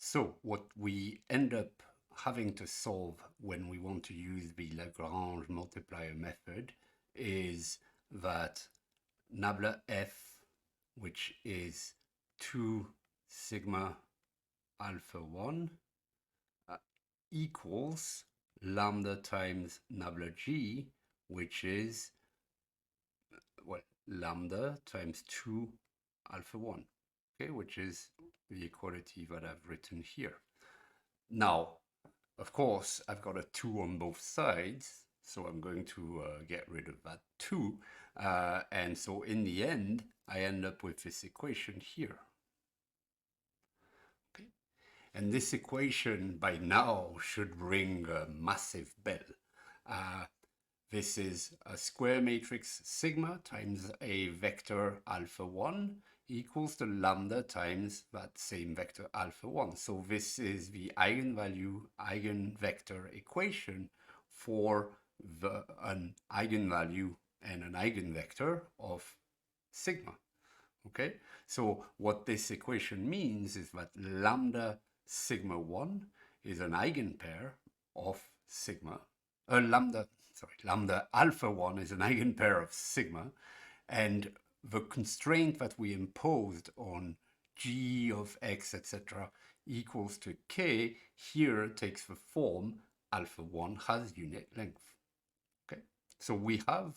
So what we end up having to solve when we want to use the Lagrange multiplier method is that nabla f, which is 2 sigma alpha 1, equals lambda times nabla g, which is, well, lambda times 2 alpha 1, okay, which is the equality that I've written here. Now, of course, I've got a 2 on both sides, so I'm going to get rid of that 2. And so in the end, I end up with this equation here. Okay. And this equation by now should ring a massive bell. This is a square matrix sigma times a vector alpha 1 equals to lambda times that same vector alpha 1. So this is the eigenvalue eigenvector equation for an eigenvalue and an eigenvector of sigma. Okay, so what this equation means is that lambda sigma 1 is an eigenpair of sigma, lambda alpha 1 is an eigenpair of sigma, and the constraint that we imposed on g of x, etc., equals to k here takes the form alpha 1 has unit length. Okay, so we have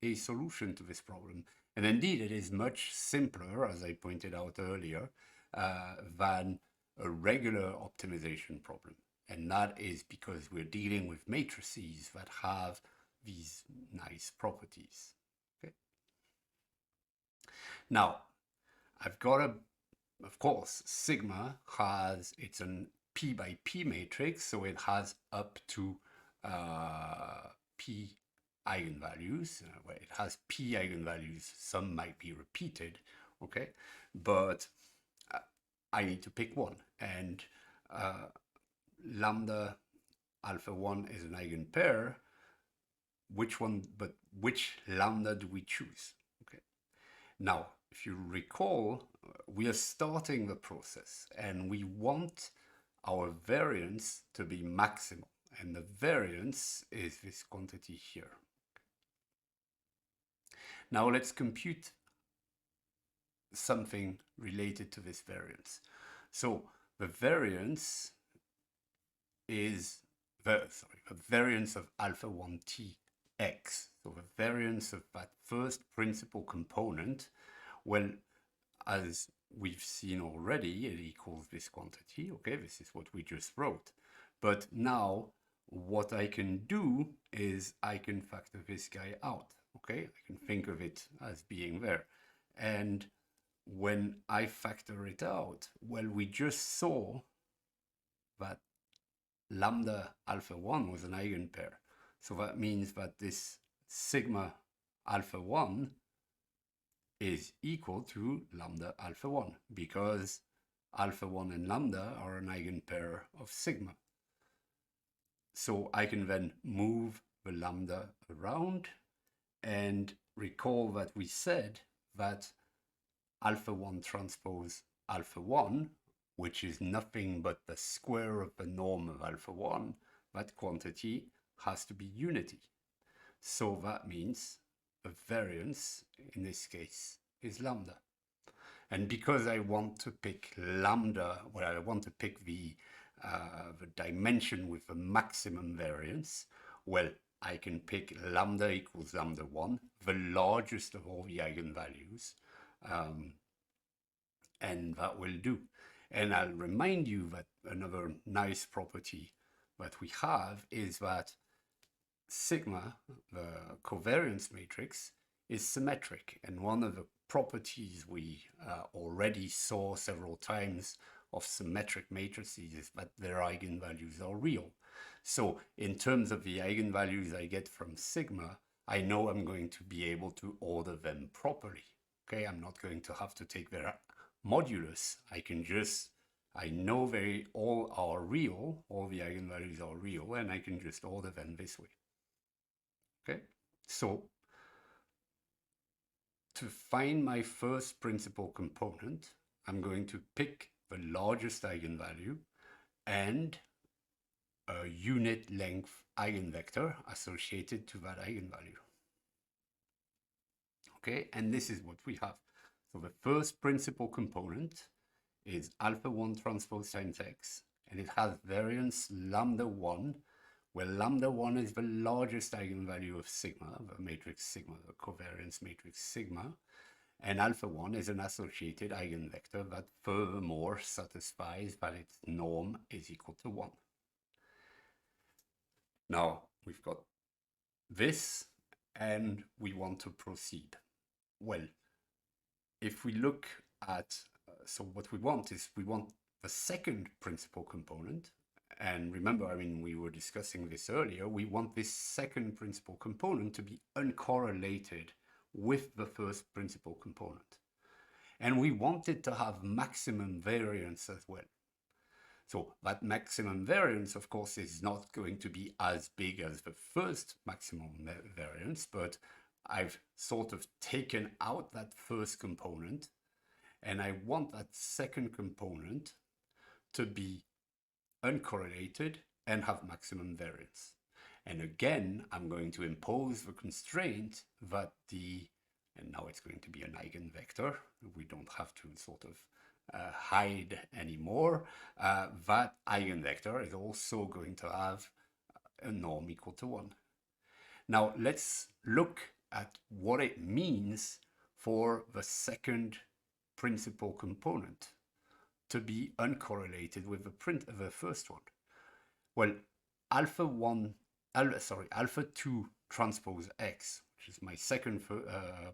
a solution to this problem. And indeed, it is much simpler, as I pointed out earlier, than a regular optimization problem. And that is because we're dealing with matrices that have these nice properties. Okay. Now, I've got of course, sigma has, it's an P by P matrix, so it has up to P eigenvalues. Where it has P eigenvalues, some might be repeated, okay? But I need to pick one, and lambda alpha 1 is an eigenpair. Which lambda do we choose? Okay. Now, if you recall, we are starting the process and we want our variance to be maximal. And the variance is this quantity here. Now let's compute something related to this variance. So the variance is the variance of alpha 1t x. So the variance of that first principal component, well, as we've seen already, it equals this quantity. Okay, this is what we just wrote. But now what I can do is I can factor this guy out. Okay, I can think of it as being there. And when I factor it out, well, we just saw that lambda alpha 1 was an eigenpair. So that means that this sigma alpha 1 is equal to lambda alpha 1 because alpha 1 and lambda are an eigenpair of sigma. So I can then move the lambda around and recall that we said that alpha 1 transpose alpha 1, which is nothing but the square of the norm of alpha 1, that quantity has to be unity. So that means the variance in this case is lambda. And because I want to pick lambda, well, I want to pick the dimension with the maximum variance, well, I can pick lambda equals lambda 1, the largest of all the eigenvalues, and that will do. And I'll remind you that another nice property that we have is that sigma, the covariance matrix, is symmetric. And one of the properties we already saw several times of symmetric matrices is that their eigenvalues are real. So in terms of the eigenvalues I get from sigma, I know I'm going to be able to order them properly. Okay, I'm not going to have to take their modulus. I know they all are real, all the eigenvalues are real, and I can just order them this way. Okay, so to find my first principal component, I'm going to pick the largest eigenvalue and a unit length eigenvector associated to that eigenvalue. Okay, and this is what we have. So the first principal component is alpha 1 transpose times x, and it has variance lambda 1, where lambda 1 is the largest eigenvalue of sigma, the matrix sigma, the covariance matrix sigma, and alpha 1 is an associated eigenvector that furthermore satisfies that its norm is equal to 1. Now we've got this, and we want to proceed. Well, if we look at, so what we want is we want the second principal component. And remember, I mean, we were discussing this earlier. We want this second principal component to be uncorrelated with the first principal component. And we want it to have maximum variance as well. So that maximum variance, of course, is not going to be as big as the first maximum variance, but I've sort of taken out that first component, and I want that second component to be uncorrelated and have maximum variance. And again, I'm going to impose the constraint that and now it's going to be an eigenvector. We don't have to sort of hide anymore. That eigenvector is also going to have a norm equal to 1. Now let's look at what it means for the second principal component to be uncorrelated with the first one. Well, alpha 2 transpose x, which is my second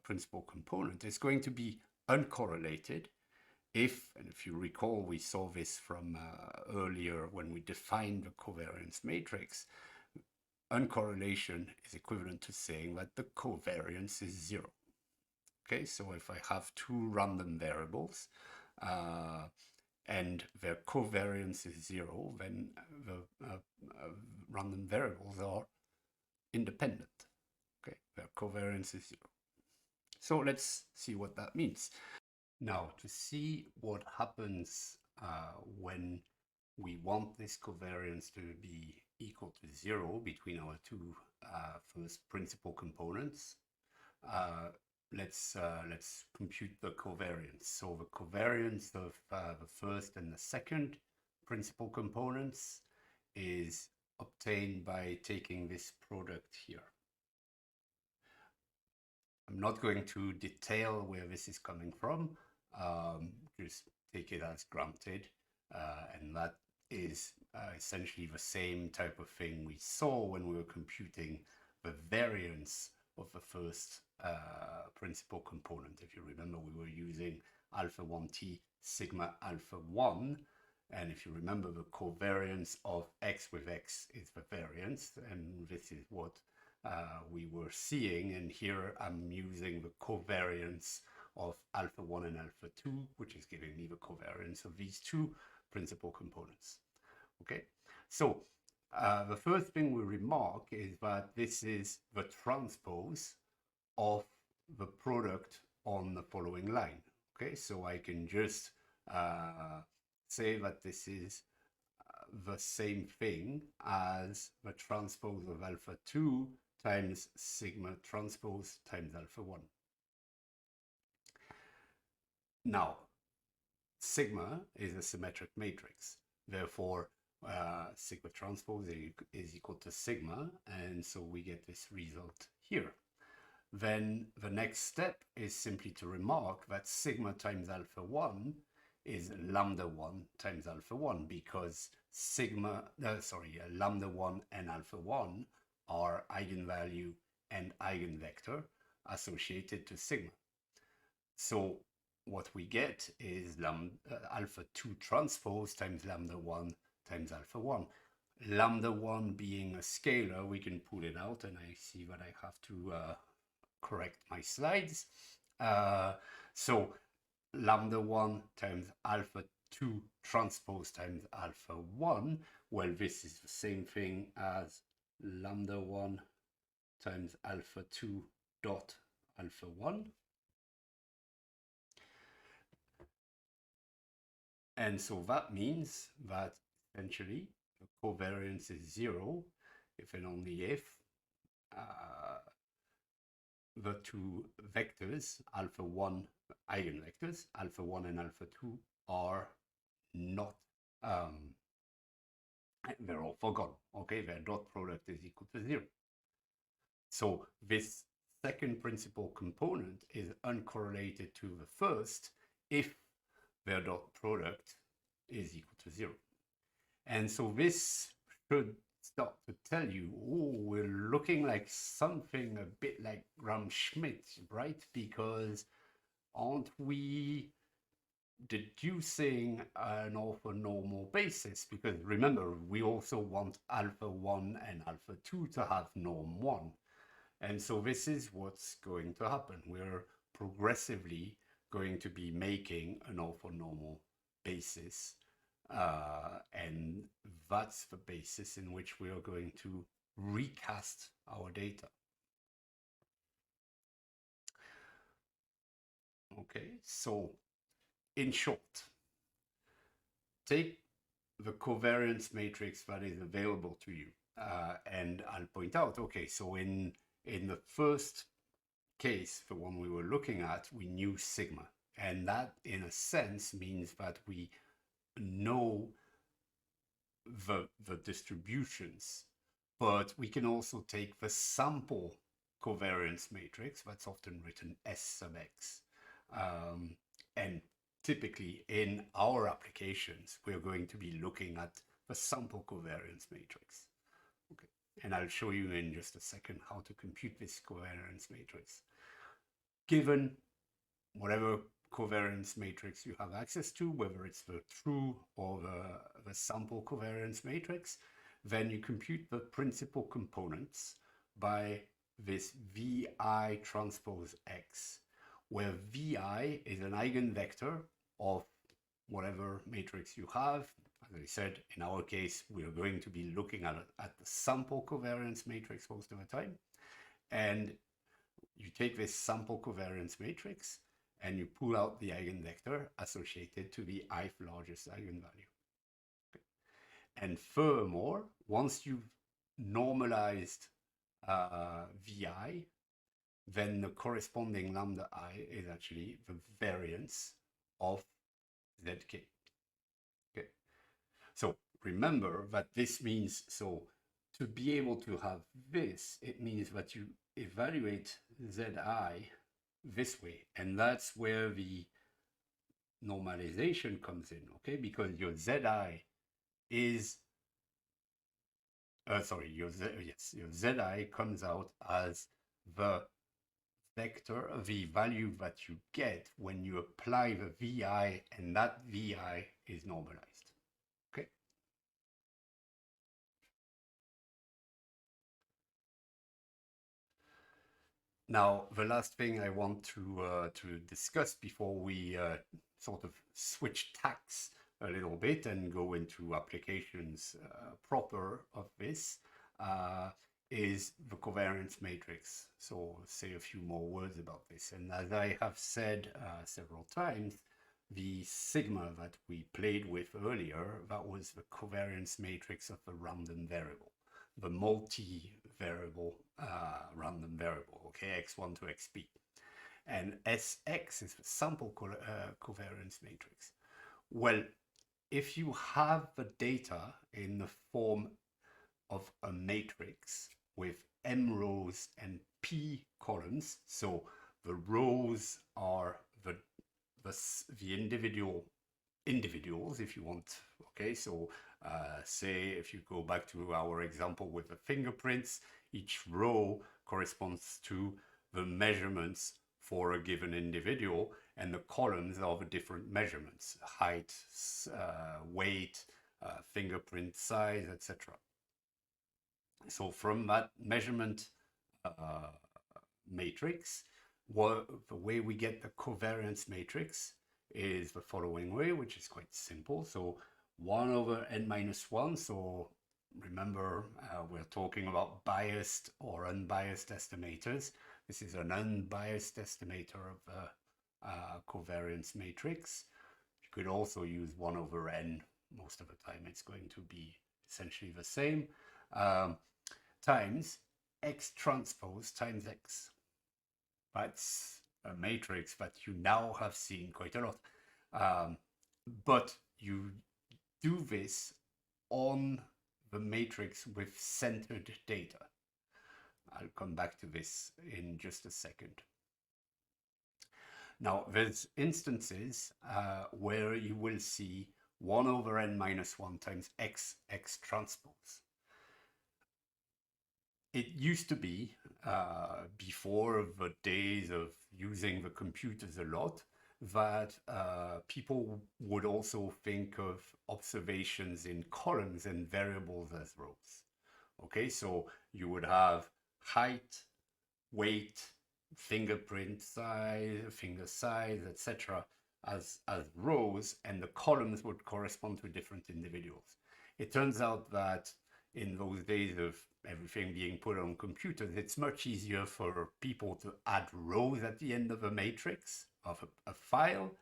principal component, is going to be uncorrelated if, and if you recall, we saw this from earlier when we defined the covariance matrix, uncorrelation is equivalent to saying that the covariance is 0. Okay, so if I have two random variables and their covariance is 0, then the random variables are independent. Okay, their covariance is 0. So let's see what that means. Now, to see what happens when we want this covariance to be equal to 0 between our two first principal components, let's compute the covariance. So the covariance of the first and the second principal components is obtained by taking this product here. I'm not going to detail where this is coming from, just take it as granted, and that is essentially the same type of thing we saw when we were computing the variance of the first principal component. If you remember, we were using alpha 1t sigma alpha 1, and if you remember, the covariance of x with x is the variance, and this is what we were seeing, and here I'm using the covariance of alpha 1 and alpha 2, which is giving me the covariance of these two principal components. Okay, so the first thing we remark is that this is the transpose of the product on the following line. Okay, so I can just say that this is the same thing as the transpose of alpha 2 times sigma transpose times alpha 1. Now, sigma is a symmetric matrix. Therefore, sigma transpose is equal to sigma, and so we get this result here. Then the next step is simply to remark that sigma times alpha 1 is lambda 1 times alpha 1, because lambda 1 and alpha 1 are eigenvalue and eigenvector associated to sigma. So what we get is alpha 2 transpose times lambda 1 times alpha 1. Lambda 1 being a scalar, we can pull it out, and I see that I have to correct my slides. So lambda 1 times alpha 2 transpose times alpha 1, well, this is the same thing as lambda 1 times alpha 2 dot alpha 1. And so that means that essentially the covariance is 0 if and only if uh, the two vectors, alpha 1 eigenvectors, alpha 1 and alpha 2, are not, they're all forgone, okay? Their dot product is equal to 0. So this second principal component is uncorrelated to the first if their dot product is equal to 0. And so this should start to tell you, oh, we're looking like something a bit like Gram-Schmidt, right? Because aren't we deducing an orthonormal basis? Because remember, we also want alpha 1 and alpha 2 to have norm 1. And so this is what's going to happen. We're progressively going to be making an orthonormal basis. And that's the basis in which we are going to recast our data. Okay, so in short, take the covariance matrix that is available to you. And I'll point out, okay, so in the first case, the one we were looking at, we knew sigma. And that, in a sense, means that we know the distributions, but we can also take the sample covariance matrix, that's often written S sub x. And typically in our applications, we're going to be looking at the sample covariance matrix. Okay, and I'll show you in just a second how to compute this covariance matrix. Given whatever covariance matrix you have access to, whether it's the true or the sample covariance matrix, then you compute the principal components by this VI transpose X, where VI is an eigenvector of whatever matrix you have. As I said, in our case, we are going to be looking at the sample covariance matrix most of the time. And you take this sample covariance matrix and you pull out the eigenvector associated to the ith largest eigenvalue. Okay. And furthermore, once you've normalized VI, then the corresponding lambda I is actually the variance of ZK. Okay. So remember that this means, so to be able to have this, it means that you evaluate ZI this way, and that's where the normalization comes in, okay? Because your ZI is, your ZI comes out as the vector, the value that you get when you apply the VI, and that VI is normalized, okay? Now, the last thing I want to discuss before we sort of switch tacks a little bit and go into applications proper of this is the covariance matrix. So say a few more words about this. And as I have said several times, the sigma that we played with earlier, that was the covariance matrix of the random variable, the multi-variable random variable, okay, x1 to xp. And Sx is the sample covariance matrix. Well, if you have the data in the form of a matrix with m rows and p columns, so the rows are the individuals, if you want, okay? So say if you go back to our example with the fingerprints, each row corresponds to the measurements for a given individual, and the columns are the different measurements: height, weight, fingerprint size, etc. So from that measurement matrix, the way we get the covariance matrix is the following way, which is quite simple. So 1 over n minus 1. So remember, we're talking about biased or unbiased estimators. This is an unbiased estimator of the covariance matrix. You could also use 1 over n. Most of the time it's going to be essentially the same, times x transpose times x. That's a matrix that you now have seen quite a lot. But you do this on the matrix with centered data. I'll come back to this in just a second. Now, there's instances where you will see 1 over n minus 1 times x transpose. It used to be, before the days of using the computers a lot, that people would also think of observations in columns and variables as rows. Okay, so you would have height, weight, fingerprint size, finger size, etc. as rows, and the columns would correspond to different individuals. It turns out that in those days of everything being put on computers, it's much easier for people to add rows at the end of a matrix, of a file.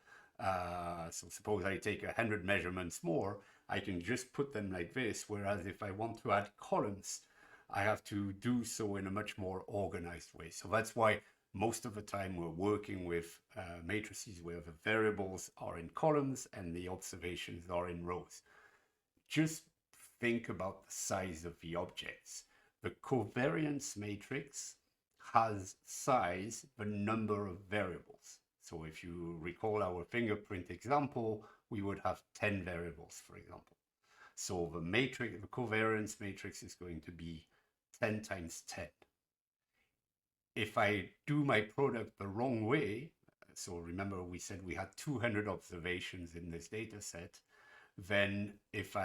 So suppose I take 100 measurements more, I can just put them like this, whereas if I want to add columns, I have to do so in a much more organized way. So that's why most of the time we're working with matrices where the variables are in columns and the observations are in rows. Just think about the size of the objects. The covariance matrix has size the number of variables. So if you recall our fingerprint example, we would have 10 variables, for example. So the matrix, the covariance matrix is going to be 10 times 10. If I do my product the wrong way, so remember we said we had 200 observations in this data set, then if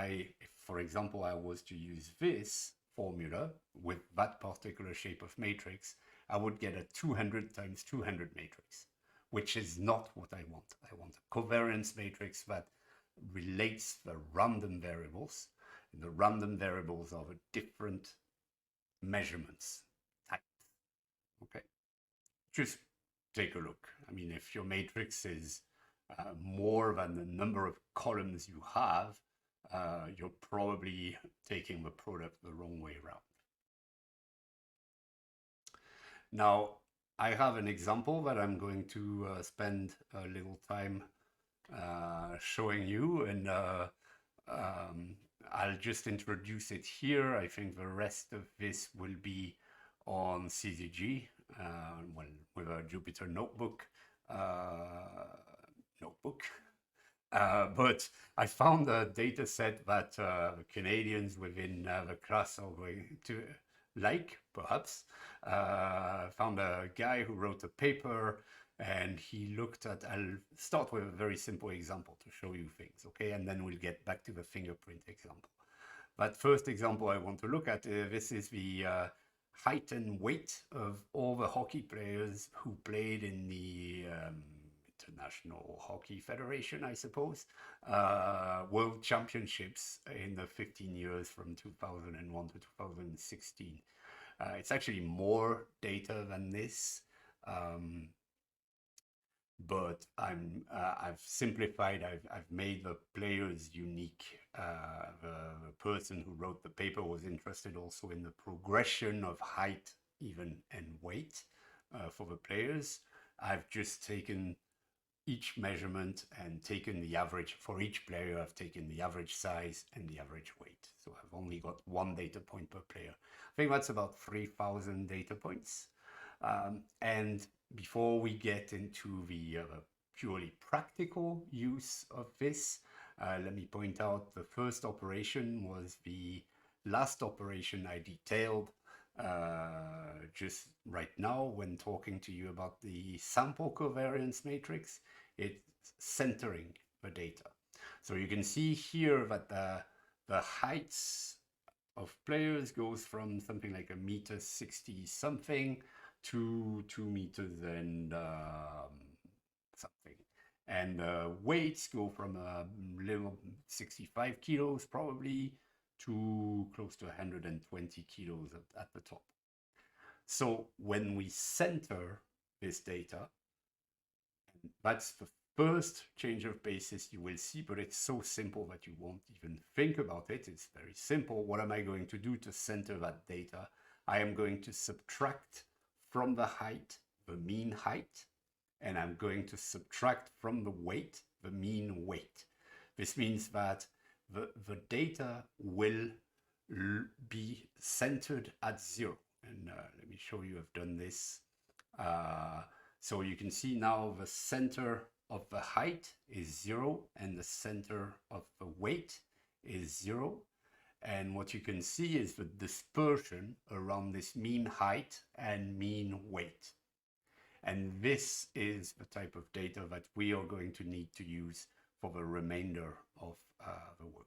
for example, I was to use this formula with that particular shape of matrix, I would get a 200 times 200 matrix, which is not what I want. I want a covariance matrix that relates the random variables. And the random variables are the different measurements types. Okay, just take a look. I mean, if your matrix is more than the number of columns you have, you're probably taking the product the wrong way around. Now, I have an example that I'm going to spend a little time showing you, and I'll just introduce it here. I think the rest of this will be on CZG, well, with a Jupyter notebook. But I found a data set that Canadians within the class are going to like, perhaps. Found a guy who wrote a paper, and he looked at, I'll start with a very simple example to show you things, okay? And then we'll get back to the fingerprint example. But first example I want to look at, this is the height and weight of all the hockey players who played in the International Hockey Federation, I suppose, World Championships in the 15 years from 2001 to 2016. It's actually more data than this, but I've simplified. I've made the players unique. The person who wrote the paper was interested also in the progression of height, even, and weight for the players. I've just taken each measurement and taken the average for each player. I've taken the average size and the average weight. So I've only got one data point per player. I think that's about 3,000 data points. And before we get into the purely practical use of this, let me point out the first operation was the last operation I detailed just right now when talking to you about the sample covariance matrix. It's centering the data. So you can see here that the heights of players goes from something like 1.60 m something to 2 meters and something. And weights go from a little 65 kilos probably to close to 120 kilos at the top. So when we center this data, that's the first change of basis you will see, but it's so simple that you won't even think about it. It's very simple. What am I going to do to center that data? I am going to subtract from the height the mean height, and I'm going to subtract from the weight the mean weight. This means that the data will be centered at 0. And let me show you, I've done this. So you can see now the center of the height is 0 and the center of the weight is 0. And what you can see is the dispersion around this mean height and mean weight. And this is the type of data that we are going to need to use for the remainder of the work.